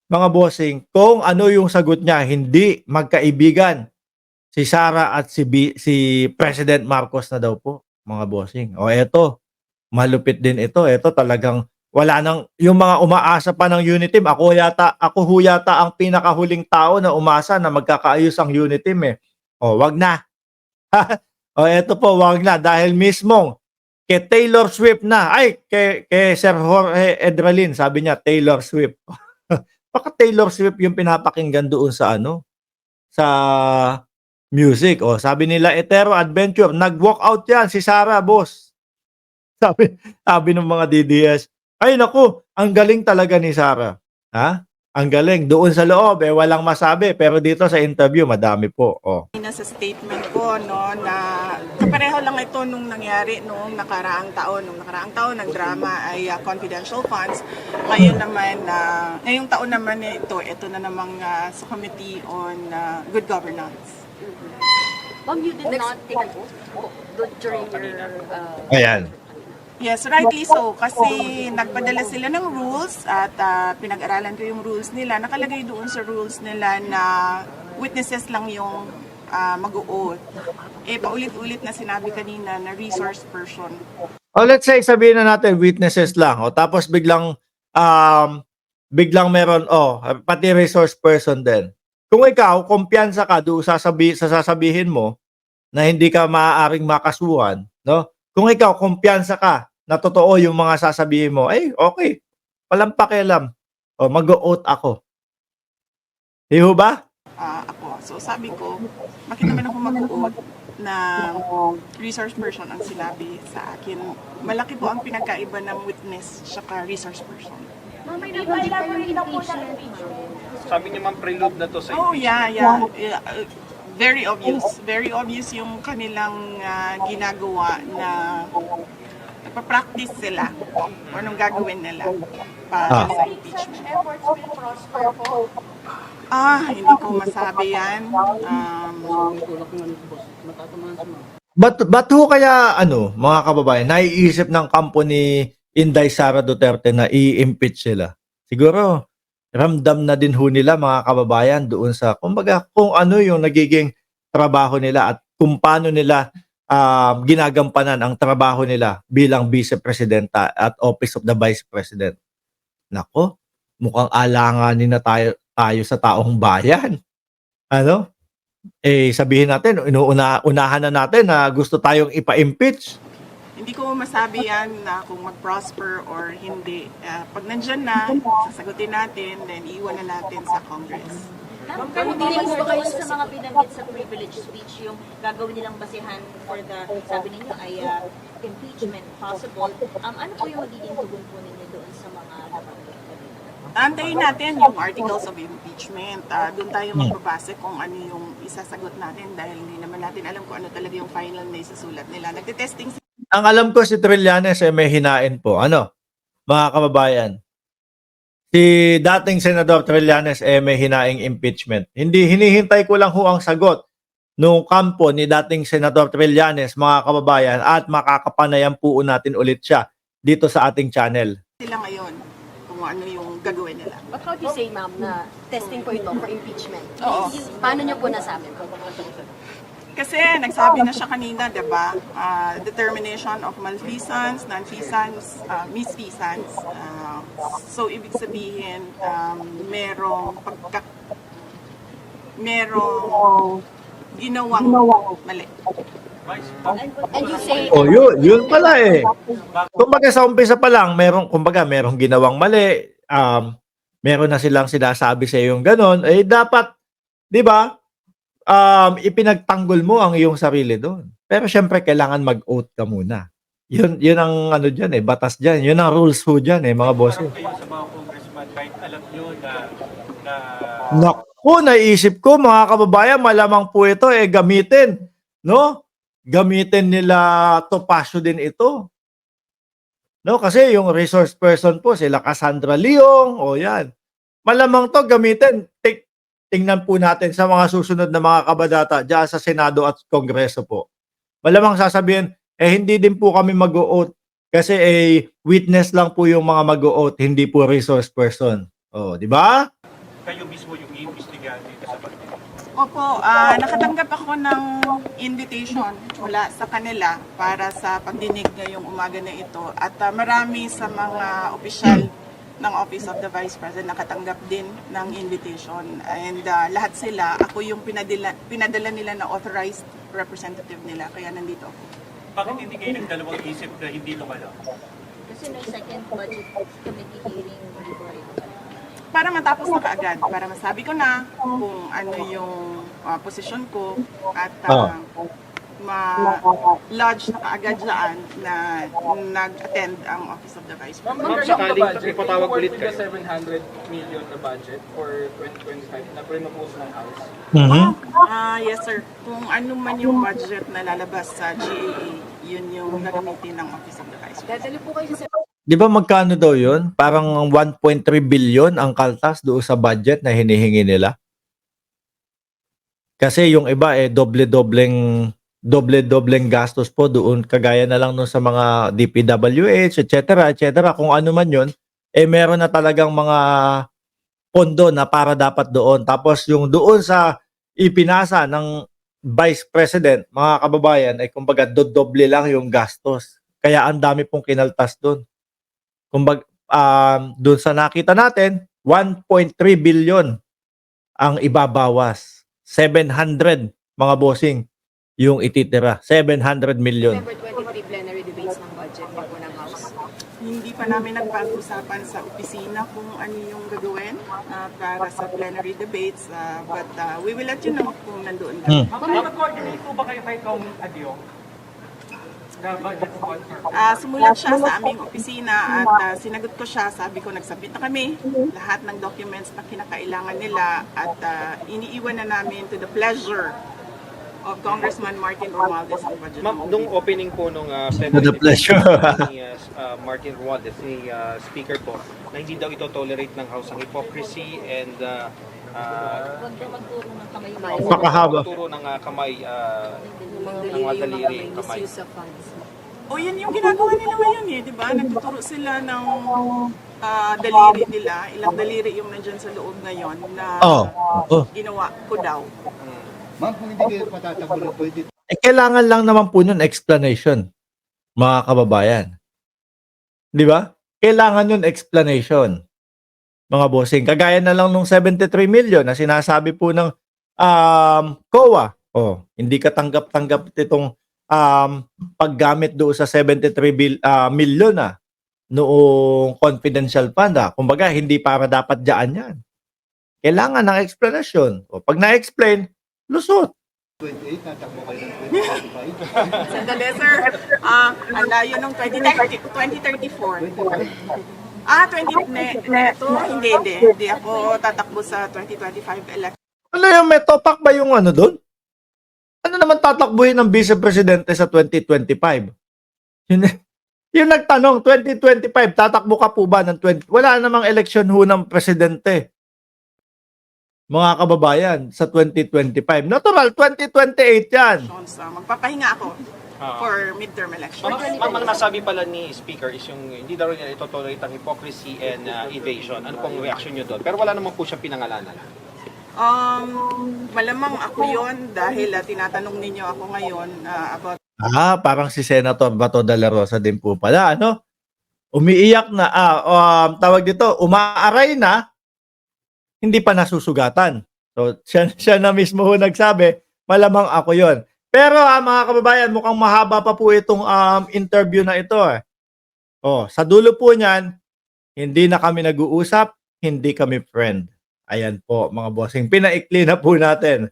mga bossing, kung ano yung sagot niya, hindi magkaibigan si Sara at si President Marcos na daw po, mga bossing. O eto, malupit din ito. Ito talagang wala nang yung mga umaasa pa ng unit team. Ako ho yata ang pinakahuling tao na umasa na magkakaayos ang unit team eh. O wag na. O eto po, wag na dahil mismong kay Taylor Swift na. Ay, kay Sir Jorge Edralin, sabi niya Taylor Swift. Baka Taylor Swift yung pinapakinggan doon sa ano, sa music. O sabi nila Etero Adventure, nag-walk out yan si Sara, boss. Sabi, sabi ng mga DDS, ay naku, ang galing talaga ni Sara. Ha? Ang galing. Doon sa loob, eh, walang masabi. Pero dito sa interview, madami po. Oh. Sa statement ko, no, na kapareho lang ito nung nangyari noong nakaraang taon. Nung nakaraang taon, ang drama ay confidential funds. Ngayon naman, ngayong taon naman ito na namang sa Committee on Good Governance. Ma'am, you did not take an oath during your... Ayan. Yes, rightly so. Kasi nagpadala sila ng rules at pinag-aralan ko yung rules nila. Nakalagay doon sa rules nila na witnesses lang yung mag-o-oath. Eh, paulit-ulit na sinabi kanina na resource person. Oh, let's say, sabihin na natin, witnesses lang. O, tapos biglang meron, pati resource person din. Kung ikaw, kumpiyansa ka doon sa sasabihin mo na hindi ka maaaring makasuhan, no? Kung ikaw, kumpiyansa ka na totoo yung mga sasabihin mo, ay, okay, walang pakialam. O, mag-o-oath ako. Di ho ba? Ako. So sabi ko, bakit naman ako mag-oath na resource person ang sinabi sa akin? Malaki po ang pinagkaiba ng witness saka resource person. May nabalik pa yung impeachment. Sabi niyo ma'am, prelude na to sa Oh, yeah. Very obvious. Very obvious yung kanilang ginagawa na nagpa-practice sila o anong gagawin nila para sa impeachment. Hindi ko masabi yan. Ba't ho kaya, mga kababayan, naiisip ng kampo ni Inday Sara Duterte na i-impeach sila? Siguro, ramdam na din ho nila, mga kababayan, doon sa, kumbaga, kung ano yung nagiging trabaho nila at kung paano nila ginagampanan ang trabaho nila bilang Vice Presidenta at Office of the Vice President. Nako, mukhang alanganin na tayo sa taong bayan. Sabihin natin, unahan na natin na gusto tayong ipa-impeach. Hindi ko masabi yan na kung mag-prosper or hindi. Pag nandyan na, sasagutin natin, then iwan na natin sa Congress. Ma'am, pero hindi mo ba kayo sa mga binanggit sa privilege speech yung gagawin nilang basihan for the, sabi ninyo ay impeachment possible. Ano po yung magiging tugon po ninyo doon sa mga nabanggit? Antayin natin yung articles of impeachment. Doon tayo magbabase kung ano yung isasagot natin dahil hindi naman natin alam kung ano talaga yung final na isasulat nila. Nagtitesting. Ang alam ko si Trillanes may hinain po. Mga kababayan? Si dating Senador Trillanes may hinaing impeachment. Hinihintay ko lang ho ang sagot nung kampo ni dating Senador Trillanes, mga kababayan, at makakapanayan po natin ulit siya dito sa ating channel. Sila ngayon kung ano yung gagawin nila. But how do you say, ma'am, na testing po ito for impeachment? Oo. Paano niyo po nasabi? Kasi nagsabi na siya kanina, diba? Determination of malfeasance, non-feasance, misfeasance. So, ibig sabihin, merong ginawang mali. And you say... Yun pala eh. Kumbaga sa umpisa pa lang, merong ginawang mali, meron na silang sinasabi sa yung ganon, dapat, di ba, ipinagtanggol mo ang iyong sarili doon. Pero syempre, kailangan mag-oath ka muna. Yun ang dyan batas dyan. Yun ang rules ho dyan mga boss. Kayo sa mga congressman, kahit alam nyo na Naku, naisip ko mga kababayan, malamang po ito gamitin. No? Gamitin nila Topacio din ito. No? Kasi yung resource person po, sila Cassandra Leong, yan. Malamang to gamitin. Tingnan po natin sa mga susunod na mga kabadata diyan sa Senado at Kongreso po. Malamang sasabihin, hindi din po kami mag-o-oath kasi witness lang po yung mga mag-o-oath, hindi po resource person. Di ba? kayo mismo yung iimbestigahan dito sa pagdinig? Opo, nakatanggap ako ng invitation mula sa kanila para sa pagdinig ngayong umaga na ito. At marami sa mga opisyal ng Office of the Vice President nakatanggap din ng invitation. And lahat sila, ako yung pinadala nila na authorized representative nila. Kaya nandito ako. Bakit hindi kayo nagdalawang isip na hindi lumala? Kasi no second budget committee hearing, hindi ko rin. Para matapos na kaagad, para masabi ko na kung ano yung posisyon ko at ma-lodge na kaagad dyan na nag-attend ang Office of the Vice President. Ma'am, sakaling ipatawag ulit kayo. 700 million na budget for 2025 na pre-propose ng House. Yes sir, kung ano man yung budget na lalabas sa GAA, yun yung gagamitin ng Office of the Vice President. Dadali po kayo sa Di ba magkano daw yun? Parang 1.3 billion ang kaltas doon sa budget na hinihingi nila. Kasi yung iba doble-dobleng gastos po doon, kagaya na lang nun sa mga DPWH, etc., etc. Kung ano man yun, meron na talagang mga pondo na para dapat doon. Tapos yung doon sa ipinasa ng Vice President, mga kababayan, ay kumbaga doble lang yung gastos. Kaya ang dami pong kinaltas doon. Kumbaga, doon sa nakita natin, 1.3 billion ang ibabawas. 700, mga bossing, yung ititira. 700 million. November 23 plenary debates ng budget niyo po ng House. Hindi pa namin nagpag-usapan sa opisina kung ano yung gagawin para sa plenary debates. But we will let you know kung nandoon lang. Mag-coordinate po ba kayo kay Kong Adio? Na budget sponsor? Sumulat siya sa aming opisina at sinagot ko siya. Sabi ko, nagsubmit na kami lahat ng documents na kinakailangan nila at iniiwan na namin to the pleasure of Congressman Martin Romualdez ang budget. Ma'am, nung opening po nung With plenary the pleasure. ni Martin Romualdez, ni Speaker po, na hindi daw ito tolerate ng House ang hypocrisy and Huwag daw magturo ng kamay. Pakahaba. turo ng kamay, Mga ng mga daliri, yung kamay. misuse of funds. O yun yung ginagawa nila ngayon di ba? Nagtuturo sila ng daliri nila. Ilang daliri yung nandyan sa loob ngayon na ginawa ko daw. Ma'am, kung hindi kayo patatakbo ng 20. Kailangan lang naman po nun explanation, mga kababayan. Di ba? Kailangan yun explanation, mga bossing. Kagaya na lang nung 73 million na sinasabi po ng COA. Hindi ka tanggap-tanggap itong paggamit doon sa 73 million noong confidential fund. Kumbaga, hindi para dapat dyan yan. Kailangan ng explanation. Pag na-explain, lusot. 28, tatakbo kayo ng 2025. Sandali, sir. Ang layo ng 2034. 20 hindi ako tatakbo sa 2025 election. Ano yung may topak ba yung ano doon? Ano naman tatakbuhin ng Vice Presidente sa 2025? Yung nagtanong, 2025, tatakbo ka po ba ng 20? Wala namang eleksyon ho ng presidente. Mga kababayan, sa 2025. Natural, 2028 yan. Magpapahinga ako for midterm election. Ma'am, ang nasabi pala ni Speaker is yung hindi daw rin ito tolerate ang hypocrisy and evasion. Ano pong reaction nyo doon? Pero wala naman po siyang pinangalanan. Malamang ako yon dahil tinatanong ninyo ako ngayon about Parang si Senator Bato de la Rosa din po pala, ano? Umiiyak na, tawag dito, umaaray na, hindi pa nasusugatan. So, siya na mismo ho nagsabi, malamang ako yon. Pero mga kababayan, mukhang mahaba pa po itong interview na ito. Sa dulo po niyan, hindi na kami nag-uusap, hindi kami friend. Ayan po mga bossing, pinaikli na po natin.